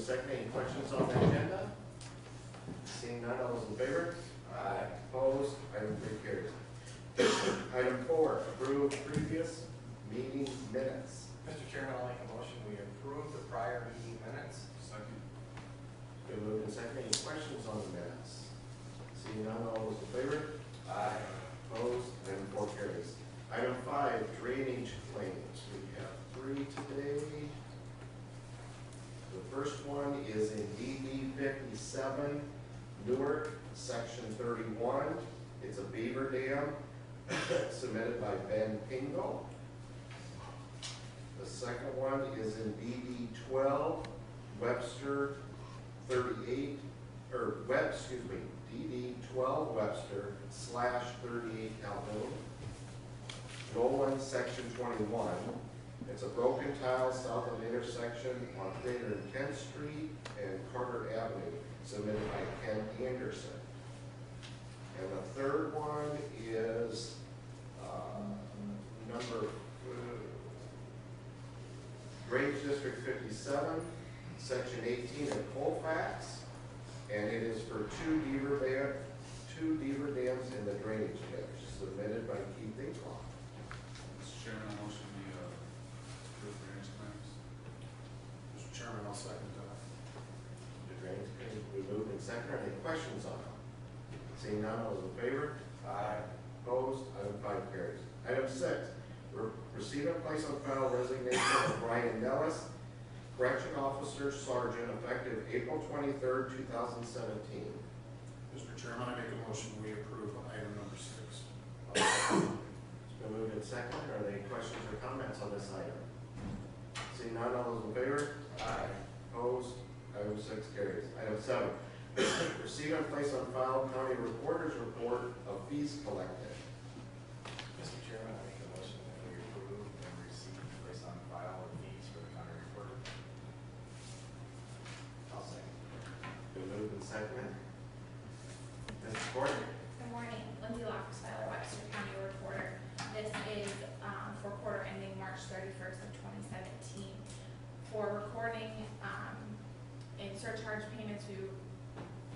second. Any questions on the agenda? Seeing none, all those in favor? Aye. Opposed? Item 3 carries. Item 4, approve previous meeting minutes. Mr. Chairman, I'll make a motion. We approve the prior meeting minutes. Second. Been moved and second. Any questions on the minutes? Seeing none, all those in favor? Aye. Opposed? Item 4 carries. Item 5, drainage claims. We have 3 today. The first one is in DD 57, Newark, section 31. It's a beaver dam submitted by Ben Pingo. The second one is in DD 12, Webster 38, DD 12 Webster /38 Calhoun. Nolan, section 21. It's a broken tile south of the intersection on 310th Street and Carter Avenue, submitted by Ken Anderson. And the third one is Drainage District 57, section 18 in Colfax, and it is for two beaver dams in the drainage ditch, submitted by Keith Inkoff. Mr. Chairman, I motion we approve drainage claims. Mr. Chairman, I'll second that. The drainage claims we moved and seconded. Any questions on them? Seeing none, all those in favor? Aye. Opposed? Item 5 carries. Item 6, receive and place on file resignation of Brian Nellis, Correction Officer Sergeant, effective April 23rd, 2017. Mr. Chairman, I make a motion. We approve item number 6. It's been moved and seconded. Are there any questions or comments on this item? Seeing none, all those in favor? Aye. Opposed? Item 6 carries. Item 7, receive and place on file County Reporter's Report of fees collected. Mr. Chairman, I make a motion that we approve and receive and place on file the fees for the county reporter. I'll second. Been moved and seconded. Mrs. Gordon? Good morning, Lindsay Lockersweiler, Webster County Reporter. This is for quarter ending March 31st of 2017. For recording and surcharge payments, we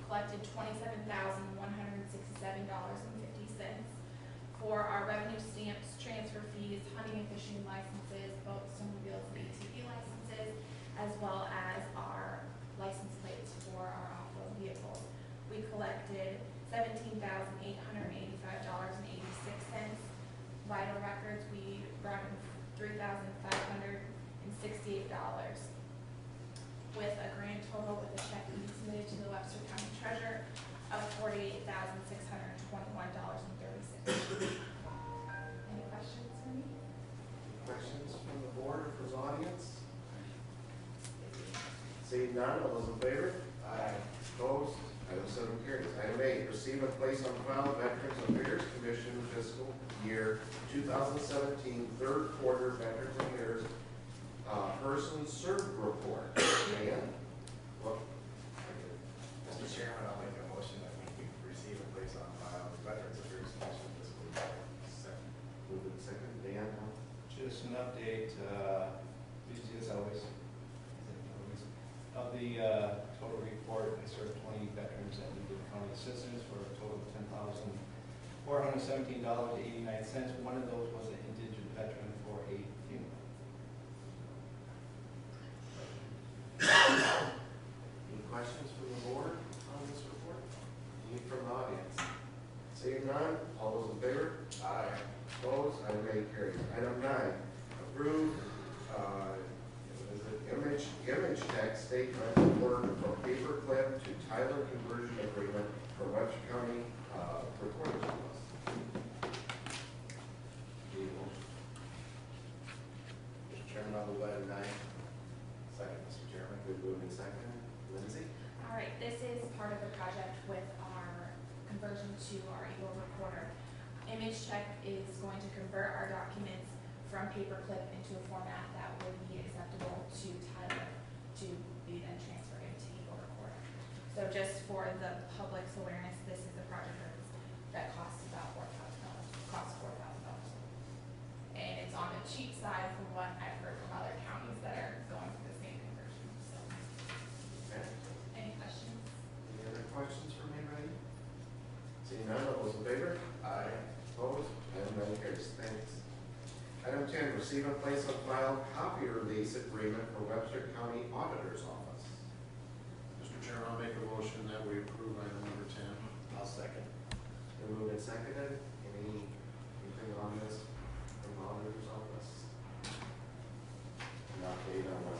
collected $27,167.50. For our revenue stamps, transfer fees, hunting and fishing licenses, boats, snowmobiles, and ATV licenses, as well as our license plates for our off-road vehicles. We collected $17,885.86. Vital records, we brought in $3,568, with a grand total with a check being submitted to the Webster County Treasurer of $48,621.36. Any questions for me? Questions from the board or from the audience? Seeing none, all those in favor? Aye. Opposed? Item 7 carries. Item 8, receive and place on file Veterans Affairs Commission fiscal year 2017 third quarter Veterans Affairs persons served report. Dan? Well, Mr. Chairman, I'll make a motion that we receive and place on file the Veterans Affairs Commission fiscal year. Second. move it second. Dan? Just an update, busy as always, of the total report. I served 20 veterans that needed county assistance for a total of $10,417.89. One of those was an indigent veteran for a funeral. Any questions from the board on this report? Any from the audience? Seeing none, all those in favor? Aye. Opposed? Item 8 carries. Item 9, approve image text statement order from paperclip to Tyler conversion agreement for Webster County recorder's office. Mr. Chairman, I'll move item 9. Second, Mr. Chairman. Good move in second. Lindsay? All right, this is part of the project with our conversion to our Eagle recorder. Image Check is going to convert our documents from paperclip into a format that would be acceptable to Tyler to be then transferred into Eagle recorder. So just for the public's awareness, this is a project that costs about $4,000. And it's on the cheap side from what I've heard from other counties that are going through the same conversion. So Item 10, receive and place on file copier lease agreement for Webster County Auditor's Office. Mr. Chairman, I'll make a motion that we approve item number 10. I'll second. Been moved and seconded. Anything on this from the auditor's office? An update on what?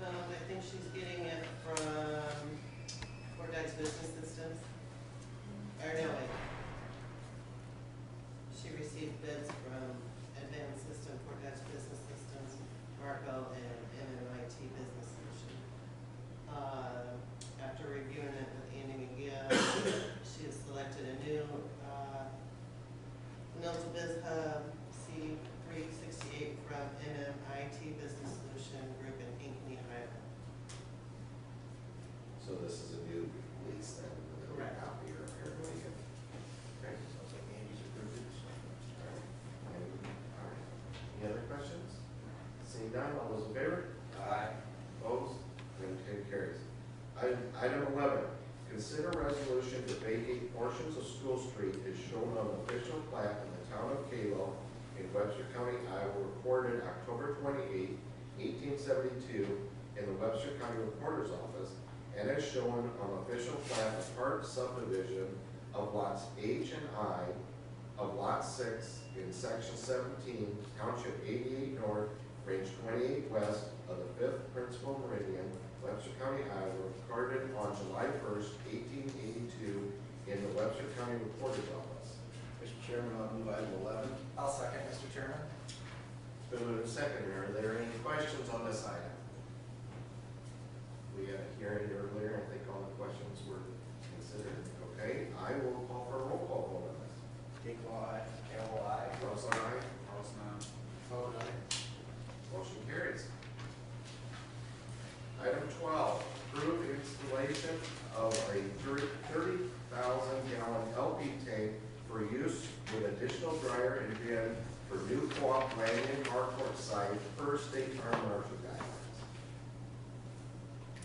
I think she's getting it from Fordyce's Business Systems. Or no, wait. She received bids from Advanced System, Fordyce's Business Systems, Marco, and MMIT Business Solution. After reviewing it with Andy McGill, she has selected a new, Nota Biz Hub C368 from MMIT Business Solution Group in Hinckley, Ohio. So this is a new lease then? with a new Correct. Copier apparently. Okay. Sounds like Andy's approved it. All right. Any other questions? Seeing none, all those in favor? Aye. Opposed? Motion carries. Item 11, consider resolution to vacate portions of School Street as shown on the official plat in the town of Kalo in Webster County, Iowa, recorded October 28, 1872 in the Webster County Recorder's Office, and as shown on the official plat of part subdivision of lots H and I of lot 6 in section 17, township 88 north, range 28 west of the 5th principal meridian, Webster County, Iowa, recorded on July 1st, 1882 in the Webster County Recorder's Office. Mr. Chairman, I'll move item 11. I'll second, Mr. Chairman. It's been moved and seconded. Are there any questions on this item? We had a hearing earlier. I think all the questions were considered. Okay, I will call for a roll call vote on this. Dinkle, aye. Campbell, aye. Russell, aye. Carlson, aye. Vote aye. Motion carries. Item 12, approve installation of a 30,000 gallon LP tank for use with additional dryer and bin for new co-op Lanyon Harcourt site per state farm marshal guidelines.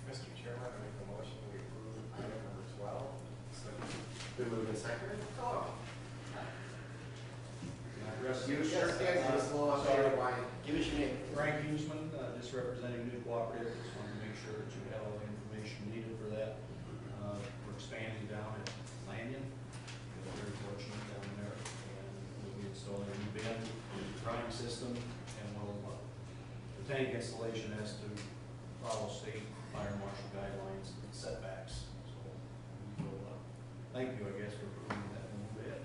Mr. Chairman, I make a motion we approve item number 12. Second. Been moved and seconded. Call. Can I address You this? sure can. Give us a little update why. Give us your name. Frank Huesman, just representing New Cooperative, just wanted to make sure that you have all the information needed for that. We're expanding down at Lanyon, we're very fortunate down there, and we'll be installing a new bin, drying system, and the tank installation has to follow state fire marshal guidelines and setbacks, so we will, thank you, I guess, for approving that one bit.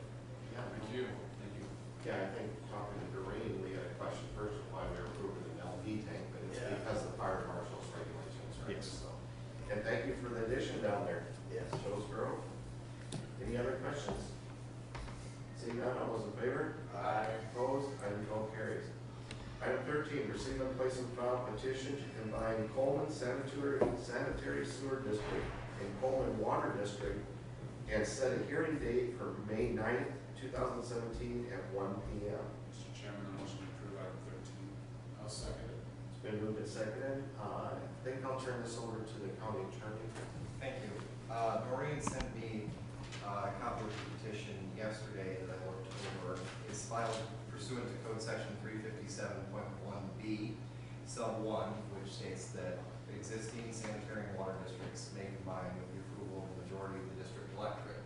Yeah, Thank you. Thank you. Yeah, I think talking to Doreen, we had a question first of why we were approving an LP tank, but it's Yeah. because of the fire marshal's regulations, right? Yes. So, and thank you for the addition down there. Yes. Shows growth. Any other questions? Seeing none, all those in favor? Aye. Opposed? Item 12 carries. Item 13, receive and place and file petition to combine Coleman Sanitary Sewer District and Coleman Water District and set a hearing date for May 9th, 2017 at 1 p.m. Mr. Chairman, I motion to approve item 13. I'll second it. It's been moved and seconded. I think I'll turn this over to the county attorney. Thank you. Noreen sent me a copy of the petition yesterday that I looked over. It's filed pursuant to Code Section 357.1B, Sub 1, which states that existing sanitary and water districts may combine with the approval of the majority of the district electorate.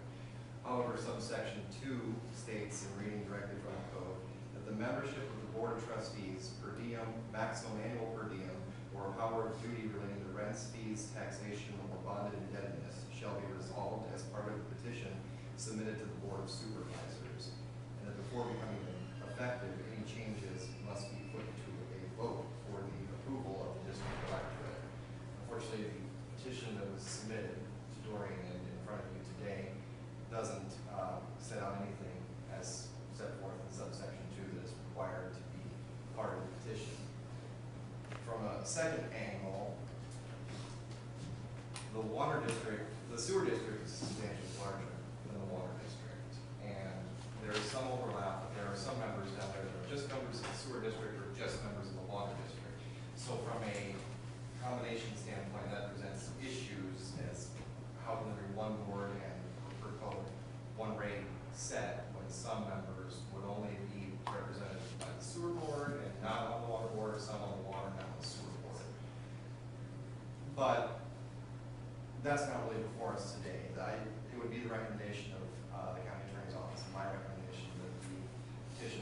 However, subsection 2 states, in reading directly from the code, that the membership of the Board of Trustees per diem, maximum annual per diem, or power of duty relating to rents, fees, taxation, or bonded indebtedness shall be resolved as part of the petition submitted to the Board of Supervisors, and that before becoming effective, any changes must be put to a vote for the approval of the district electorate. Unfortunately, the petition that was submitted to Doreen and in front of you today doesn't set out anything as set forth in subsection 2 that is required to be part of the petition. From a second angle, the water district, the sewer district is substantially larger than the water district. And there is some overlap, but there are some members down there that are just members of the sewer district or just members of the water district. So from a combination standpoint, that presents issues as how can the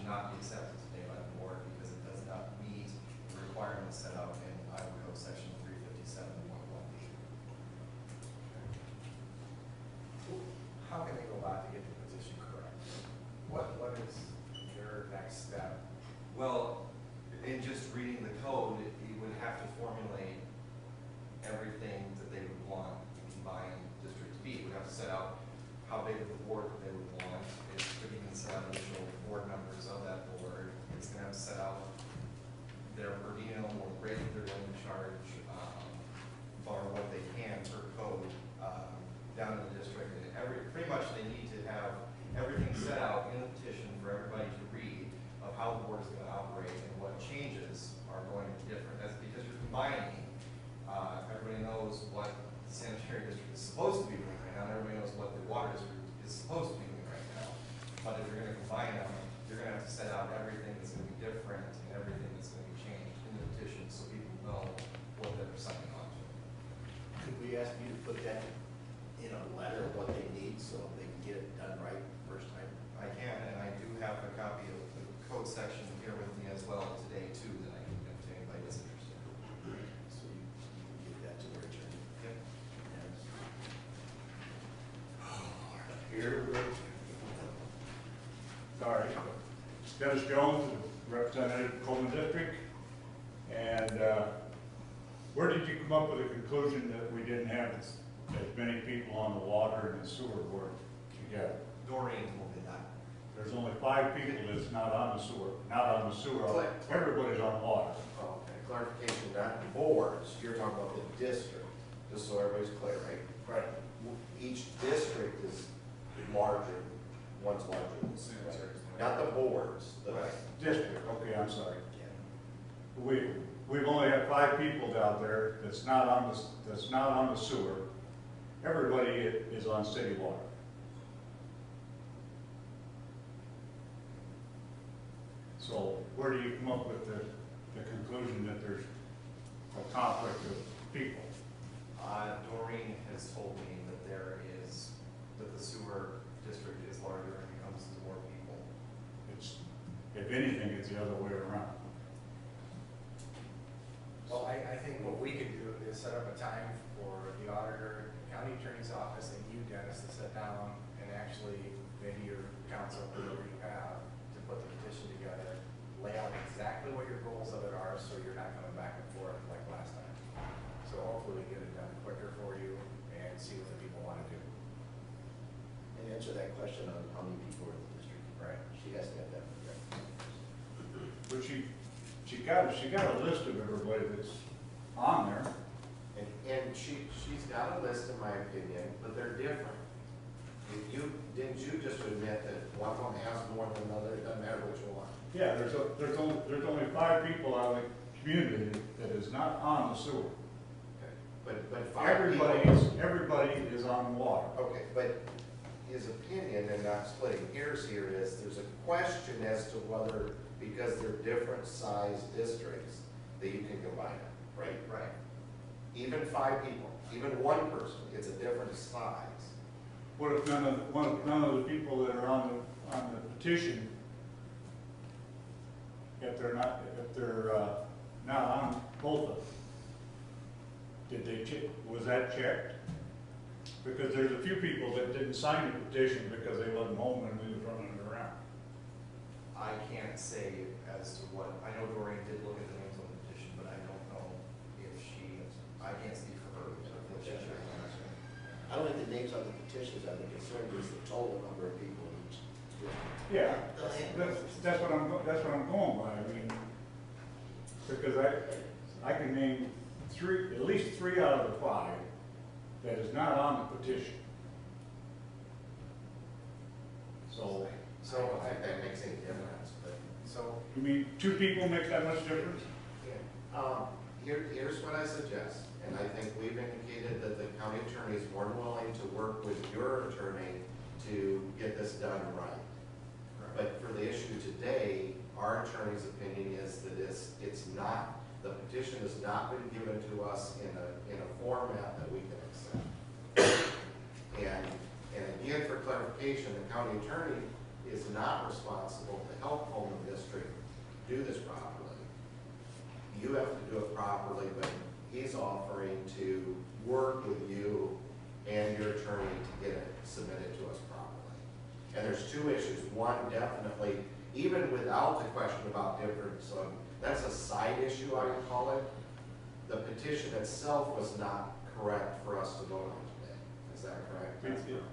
not be accepted today by the board because it does not meet the requirements set out in Iowa Code Section 357.1B. How can they go about to get the petition correct? What is your next step? Well, in just reading the code, you would have to formulate everything that they would want the combined district to be. We'd have to set out how big of a board that they would want. It could even set out initial board members of that board. It's going to have to set out their per diem or the rate that they're going to charge, or what they can per code down in the district. And pretty much they need to have everything set out in the petition for everybody to read of how the board is going to operate and what changes are going to be different. That's because you're combining. Everybody knows what the sanitary district is supposed to be doing right now, and everybody knows what the water district is supposed to be doing right now. But if you're going to combine them, you're going to have to set out everything that's going to be different and everything that's going to be changed in the petition so people know what they're signing on to. Could we ask you to put that in a letter, what they need, so they can get it done right first time? I can, and I do have a copy of the code section here with me as well today too that I can give to anybody that's interested. So you can give that to their attorney. Yep. Here, sorry, Dennis Jones, representative of Coleman District, and where did you come up with the conclusion that we didn't have as many people on the water and the sewer board together? Doreen told me that. There's only 5 people that's not on the sewer, everybody's on water. Oh, okay, clarification, not boards, you're talking about the district, just so everybody's clear, right? Right. Each district is larger, one's larger than the Sanitary. other. Not the boards, the District, okay, I'm sorry. We've only had 5 people down there that's not on the sewer. Everybody is on city water. So where do you come up with the conclusion that there's a conflict of people? Doreen has told me that that the sewer district is larger and becomes more people. If anything, it's the other way around. Well, I think what we could do is set up a time for the auditor, county attorney's office, and you, Dennis, to sit down and actually, maybe your counsel, whoever you have, to put the petition together, lay out exactly what your goals of it are, so you're not coming back and forth like last time. So hopefully we get it done quicker for you and see what the people want to do. And answer that question on how many people are in the district. Right. She has to have that. But she got a list of everybody that's on there. And she's got a list, in my opinion, but they're different. Didn't you just admit that one of them has more than another, it doesn't matter which one? Yeah, there's only 5 people out of the community that is not on the sewer. Okay. But 5 people. Everybody is on water. Okay, but his opinion, and not splitting hairs here, is there's a question as to whether, because they're different size districts, that you can combine them, right? Right. Even 5 people, even one person, it's a different size. What if none of the people that are on the petition, if they're not on both of them, did they check? Was that checked? Because there's a few people that didn't sign the petition because they wasn't home when we were running it around. I can't say as to what, I know Doreen did look at the names on the petition, but I don't know if I can't speak for her. I don't think the names on the petitions, I'm concerned is the total number of people in each district. Yeah, that's what I'm going by. I mean, because I can name at least 3 out of the 5 that is not on the petition. So I think that makes any difference, but. So, you mean 2 people make that much difference? Here's what I suggest, and I think we've indicated that the county attorney is more than willing to work with your attorney to get this done right. But for the issue today, our attorney's opinion is that the petition has not been given to us in a format that we can accept. And again, for clarification, the county attorney is not responsible to help Coleman one definitely, even without the question about difference, so that's a side issue, I would call it. The petition itself was not correct for us to vote on today. Is that correct?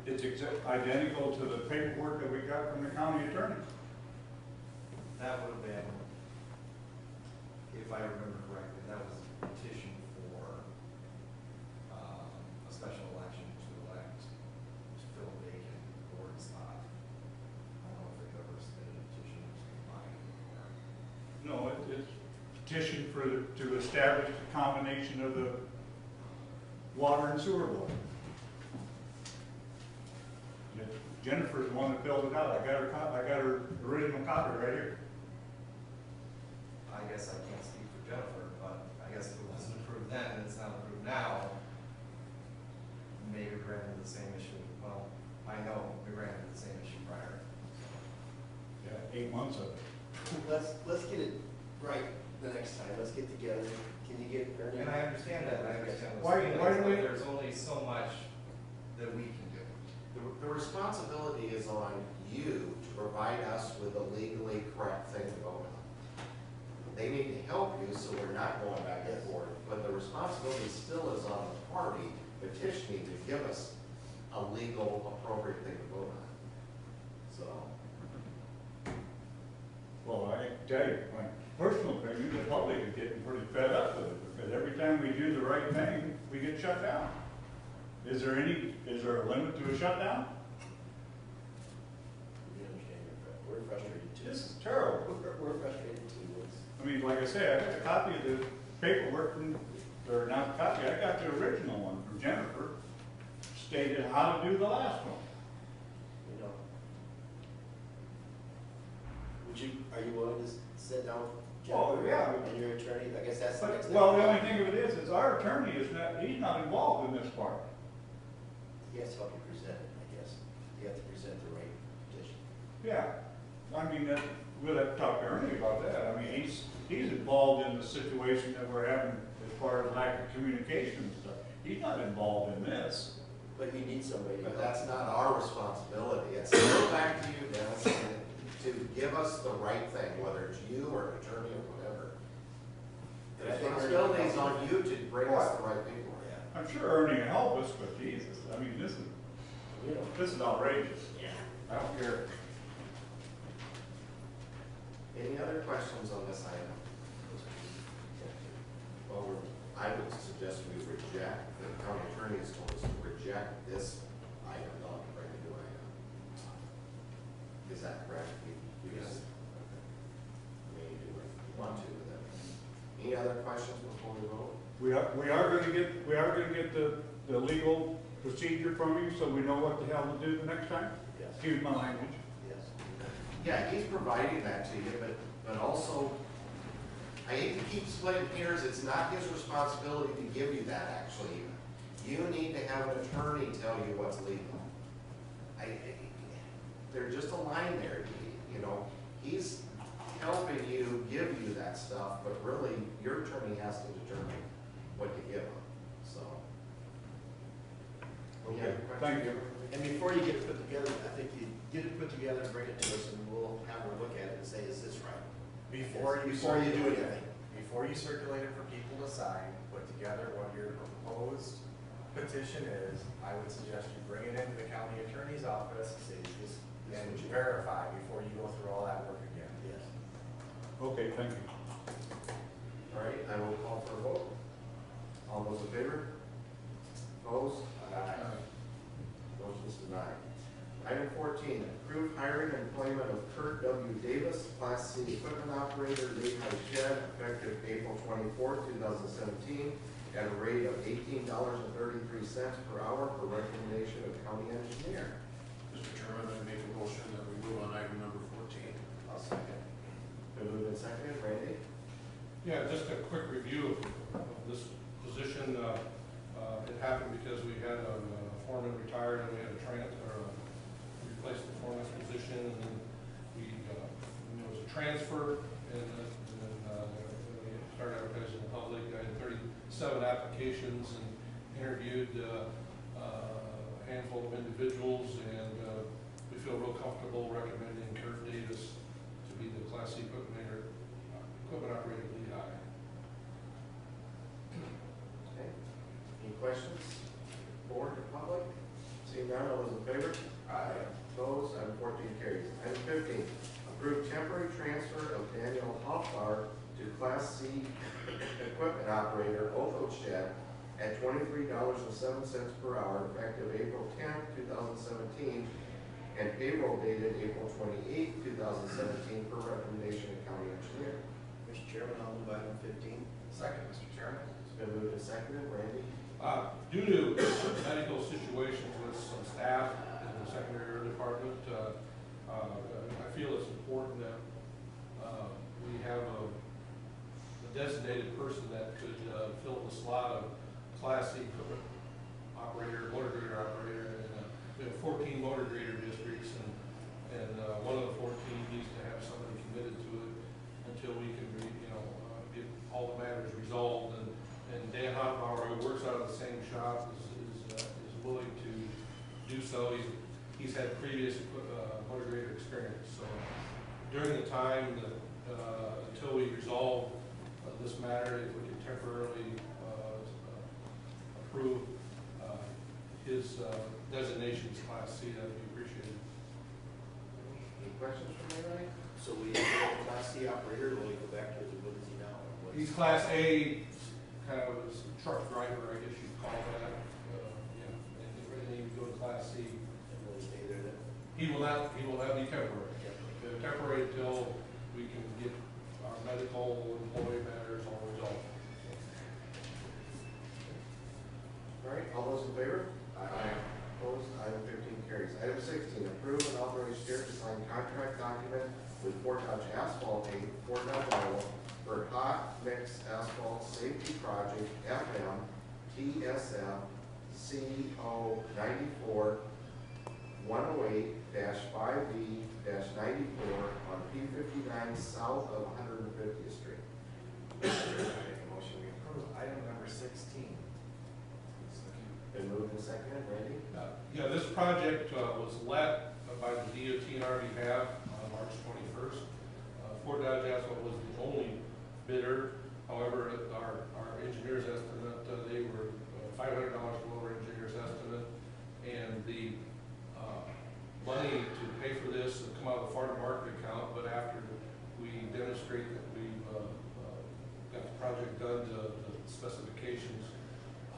It's identical to the paperwork that we got from the county attorney. That would have been, if I remember correctly, that was a petition for a special election to elect, to fill a vacant board spot. I don't know if they've ever submitted a petition to combine or. No, it's petition to establish the combination of the water and sewer board. Jennifer's the one that filled it out. I got her original copy right here. I guess I can't speak for Jennifer, but I guess if it wasn't approved then and it's not approved now, maybe we ran into the same issue. Well, I know we ran into the same issue prior. Yeah, 8 months of it. Let's get it right the next time. Let's get together. Can you get Ernie? And I understand that, and I understand those Why feelings, do but we- there's only so much that we can do. The responsibility is on you to provide us with a legally correct thing to vote on. They need to help you, so we're not going back and forth, but the responsibility still is on the party petitioning to give us a legal, appropriate thing to vote on. So, Well, I can tell you, my personal opinion, the public is getting pretty fed up with it, because every time we do the right thing, we get shut down. Is there a limit to a shutdown? We understand we're frustrated too. This is terrible. We're frustrated too. I mean, like I say, I got a copy of the paperwork from, or not a copy, I got the original one from Jennifer, stated how to do the last one. You know. Are you willing to sit down with Oh, Jennifer yeah. and your attorney? I guess that's the next thing. Well, the only thing of it is our attorney he's not involved in this part. He has to help you present it, I guess. You have to present the right petition. Yeah, I mean, we'll have to talk to Ernie about that. I mean, he's involved in the situation that we're having as far as lack of communication and stuff. He's not involved in this. But you need somebody to but help. that's not our responsibility. It's still back to you, Dennis, to give us the right thing, whether it's you or an attorney or whatever. The And I think responsibility is on you to bring us the right paperwork. Yeah. I'm sure Ernie can help us, but Jesus, I mean, this You know. is outrageous. Yeah. I don't care. Any other questions on this item? Well, I would suggest we reject, the county attorney has told us to reject this item, not bring a new item. Is that correct? Yes. Okay. We do what you want to with it. Any other questions before we vote? We are gonna get the legal procedure from you, so we know what the hell to do the next time. Yes. Excuse my language. Yes. Yeah, he's providing that to you, but also, I hate to keep splitting hairs, it's not his responsibility to give you that, actually. You need to have an attorney tell you what's legal. There's just a line there, you know, he's helping you, give you that stuff, but really, your attorney has to determine what to give him, so. Okay, thank you. And before you get it put together, I think you get it put together, bring it to us, and we'll have her look at it and say, is this right? Before you Before you do circulate anything. Before you circulate it for people to sign, put together what your proposed petition is, I would suggest you bring it into the county attorney's office Say, is this and what you verify before you go through all that work again. Yes. Okay, thank you. All right, I will call for a vote. All those in favor? Opposed? Motion's denied. Item 14, approve hiring and employment of Kurt W. Davis, Class C equipment operator, Lehigh Shed, effective April 24th, 2017, at a rate of $18.33 per hour per recommendation of county engineer. Mr. Chairman, I make a motion that we move on item number 14. I'll second. Been moved and seconded, Randy? Yeah, just a quick review of this position. It happened because we had a foreman retired and we had to replace the foreman's position, and then there was a transfer, and then we started advertising in the public. I had 37 applications and interviewed a handful of individuals, and we feel real comfortable recommending Davis to be the Class C equipment operator lead hire. Okay. Any questions? Board or public? Seeing none, all those in favor? Aye. Opposed? Item 14 carries. Item 15, approve temporary transfer of Daniel Hoffar to Class C equipment operator, Otho Shed, at $23.07 per hour, effective April 10th, 2017, and payroll dated April 28th, 2017, per recommendation of county engineer. Mr. Chairman, I'll move item 15. Second, Mr. Chairman. It's been moved and seconded. Randy? Due to medical situations with some staff in the secondary department, I feel it's important that we have a designated person that could fill the slot of Class C equipment operator, motor grader operator, and we have 14 motor grader districts, and one of the 14 needs to have somebody committed to it until we can, get all the matters resolved. And Dan Hotbauer, who works out of the same shop, is willing to do so. He's had previous motor grader experience. So during the time that until we resolve this matter, if we can temporarily approve his designation as Class C, that would be appreciated. Any questions from anybody? So we have a Class C operator, will he go back to, what is he now? What is- He's Class A, kind of a truck driver, I guess you'd call that. Yeah, and then you go to Class C. And will he stay there then? He will not be temporary. Temporary until we can get our medical employee matters all resolved. All right, all those in favor? Aye. Opposed? Item 15 carries. Item 16, approve and authorize chair to sign contract document with Fort Dodge Asphalt Inc., Fort Dodge, Iowa, for hot mix asphalt safety project FM TSF CO 94 108-5B-94 on P59 south of 150th Street. Make a motion we approve item number 16. Been moved and seconded. Randy? Yeah, this project was let by the DOT on our behalf on March 21st. Fort Dodge Asphalt was the only bidder. However, our engineer's estimate, they were $500 below our engineer's estimate, and the money to pay for this would come out of the farm market account, but after we demonstrate that we've got the project done to the specifications,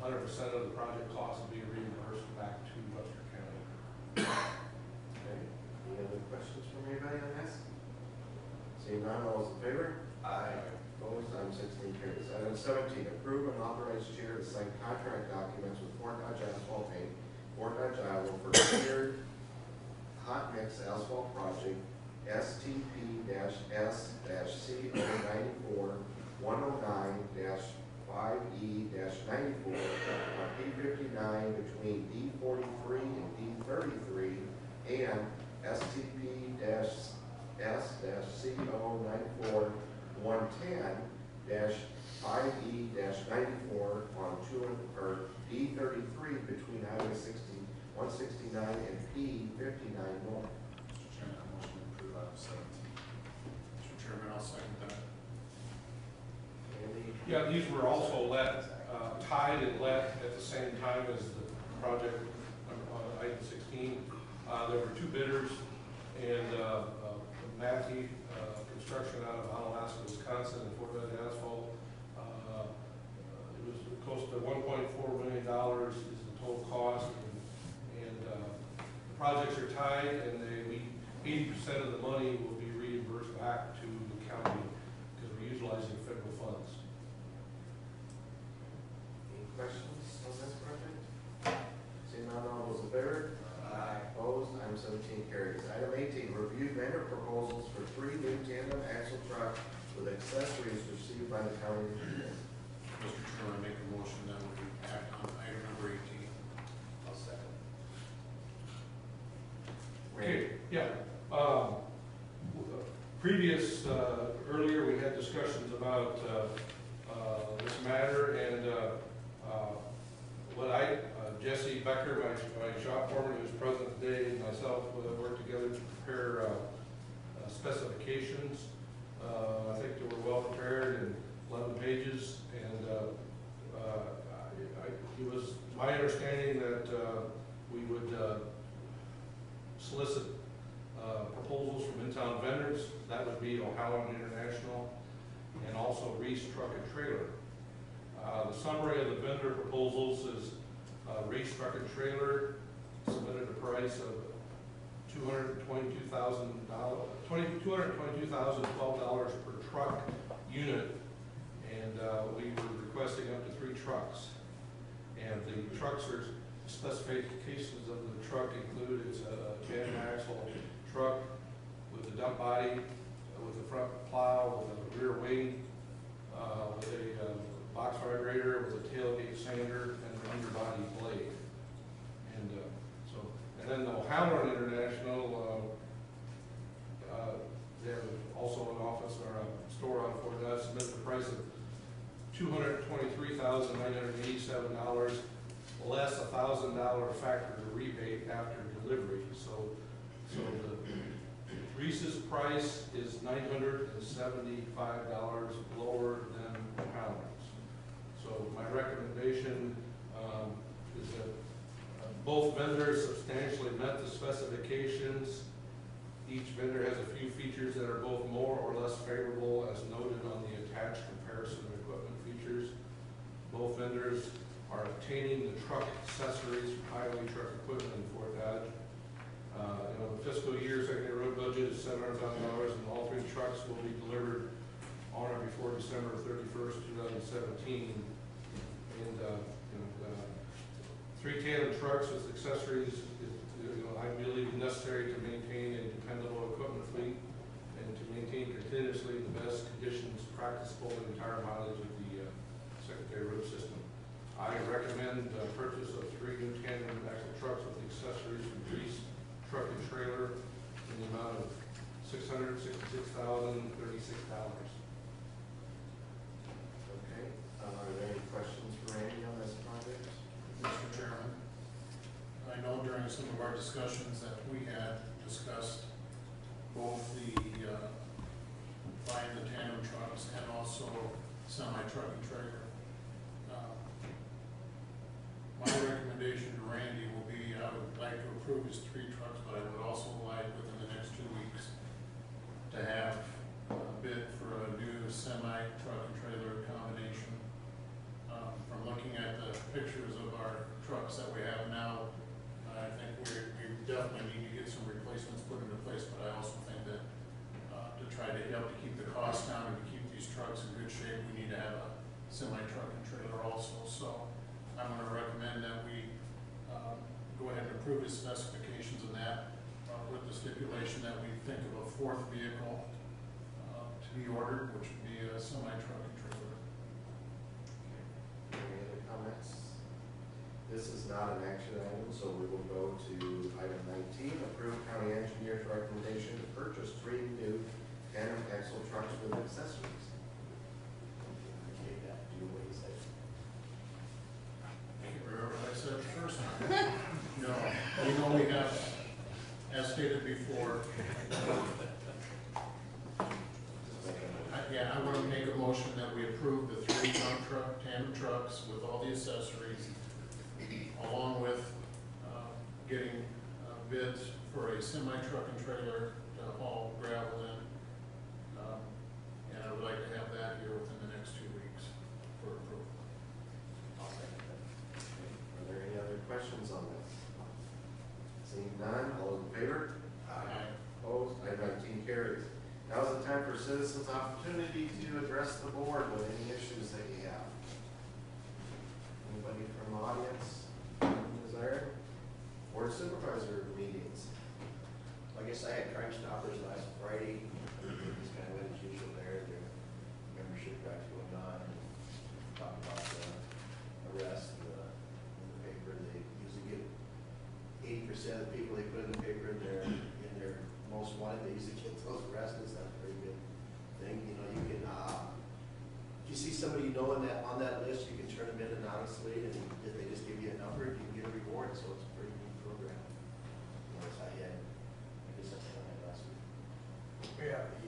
100% of the project cost will be reimbursed back to Webster County. Okay. Any other questions from anybody on this? Seeing none, all those in favor? Aye. Opposed? Item 16 carries. Item 17, approve and authorize chair to sign contract documents with Fort Dodge Asphalt Inc., Fort Dodge, Iowa, for shared hot mix asphalt project STP-S-CO 109-5E-94 on P59 between D43 and D33 and STP-S-CO 110-5E-94 on D33 between Highway 169 and P59 north. Mr. Chairman, I motion to approve item 17. Mr. Chairman, I'll second that. Andy? Yeah, these were also tied and let at the same time as the project on item 16. There were two bidders, and Matthew Construction out of Onalaska, Wisconsin, and Fort Dodge Asphalt. It was close to $1.4 million is the total cost, and the projects are tied, and 80% of the money will be reimbursed back to the county because we're utilizing federal funds. Any questions on this project? Seeing none, all those in favor? Aye. Opposed? Item 17 carries. Item 18, review vendor proposals for 3 new tandem axle trucks with accessories received by the county engineer. Mr. Chairman, I make a motion that we act on item number 18. I'll second. Okay, yeah. Earlier we had discussions about this matter, and Jesse Becker, my shop foreman, who's present today, and myself worked together to prepare specifications. I think they were well prepared in 11 pages, and it was my understanding that we would solicit proposals from in-town vendors. That would be O'Halloran International and also Reese Truck and Trailer. The summary of the vendor proposals is Reese Truck and Trailer submitted a price of $222,012 per truck unit, and we were requesting up to 3 trucks. And the trucks are, specifications of the truck include it's a tandem axle truck with a dump body, with a front plow, with a rear wing, with a box vibrator, with a tailgate sander, and an underbody blade. And and then O'Halloran International, they have also an office or a store on Fort Dodge, submitted the price of $223,987, less a $1,000 factor to rebate after delivery. So the Reese's price is $975 lower than O'Halloran's. So my recommendation is that both vendors substantially met the specifications. Each vendor has a few features that are both more or less favorable, as noted on the attached comparison of equipment features. Both vendors are obtaining the truck accessories from highway truck equipment in Fort Dodge. The fiscal year secondary road budget is $700,000, and all 3 trucks will be delivered on or before December 31st, 2017. And 3 tandem trucks with accessories is, I believe, necessary to maintain a dependable equipment fleet and to maintain continuously the best conditions practicable in the entire mileage of the secondary road system. I recommend the purchase of 3 new tandem axle trucks with accessories from Reese Truck and Trailer in the amount of $666,036. Okay, are there any questions for Randy on this project? Mr. Chairman, I know during some of our discussions that we had discussed both the buying the tandem trucks and also semi-truck and trailer. My recommendation to Randy will be, I would like to approve his 3 trucks, but I would also like within the next 2 weeks to have a bid for a new semi-truck and trailer combination. From looking at the pictures of our trucks that we have now, I think we definitely need to get some replacements put into place, but I also think that to try to help to keep the cost down and to keep these trucks in good shape, we need to have a semi-truck and trailer also. So I'm going to recommend that we go ahead and approve his specifications in that with the stipulation that we think of a 4th vehicle to be ordered, which would be a semi-truck and trailer. Any other comments? This is not an action item, so we will go to item 19, approve county engineer's recommendation to purchase 3 new tandem axle trucks with accessories. Okay, that, do what you said. Remember what I said first? No, we have, as stated before, I want to make a motion that we approve the 3 tandem trucks with all the accessories, along with getting bids for a semi-truck and trailer to haul gravel in. And I would like to have that here within the next 2 weeks for approval. I'll second that. Are there any other questions on this? Seeing none, all those in favor? Aye. Opposed? Item 19 carries. Now is the time for citizens' opportunity to address the board with any issues that you have. Anybody from the audience desiring? Board supervisor meetings. I guess I had Crime Stoppers last Friday. It's kind of as usual there. Their membership got going on and talked about the arrest in the paper. They usually get 80% of the people they put in the paper in their most wanted. They usually get those arrested. That's a pretty good thing. You know, you can if you see somebody you know on that list, you can turn them in anonymously, and if they just give you a number, you can get a reward. So it's a pretty neat program. I guess that's what I had last week. Yeah,